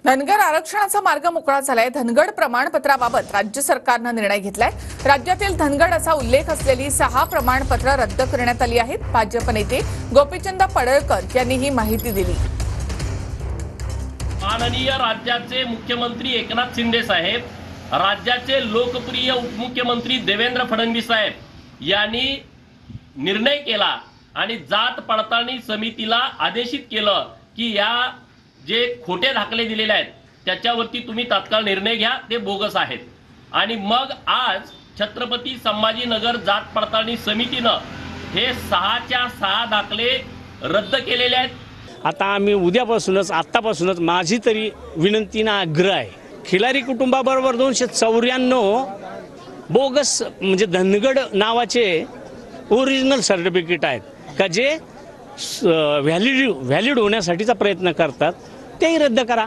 धनगर आरक्षणाचा मार्ग मोकळा झालाय। धनगड प्रमाणपत्राबाबत राज्य सरकारनं निर्णय घेतलाय। राज्यातील धनगड असा उल्लेख असलेली 6 प्रमाणपत्र रद्द करण्यात आली आहेत। भाजप नेते गोपीचंद पडळकर यांनी ही माहिती दिली। माननीय राज्याचे मुख्यमंत्री एकनाथ शिंदे साहेब, राज्याचे लोकप्रिय उपमुख्यमंत्री देवेंद्र फडणवीस साहेब यांनी निर्णय केला आणि जात पडताळणी समितीला आदेशित केलं की या जे खोटे दाखले दिलेले आहेत त्याच्यावरती तुम्ही तात्काळ निर्णय घ्या, ते बोगस आहेत। आणि मग आज छत्रपती संभाजीनगर जात पडताळणी समितीनं हे 6च्या 6 दाखले रद्द केलेले आहेत। आता आम्ही उद्यापासूनच आत्तापासूनच माझी तरी विनंती ना आग्रह आहे, खिलारी कुटुंबाबरोबर 294 बोगस म्हणजे धनगड नावाचे ओरिजिनल सर्टिफिकेट आहेत का जे व्हॅलिड होण्यासाठीचा प्रयत्न करतात, तेही रद्द करा।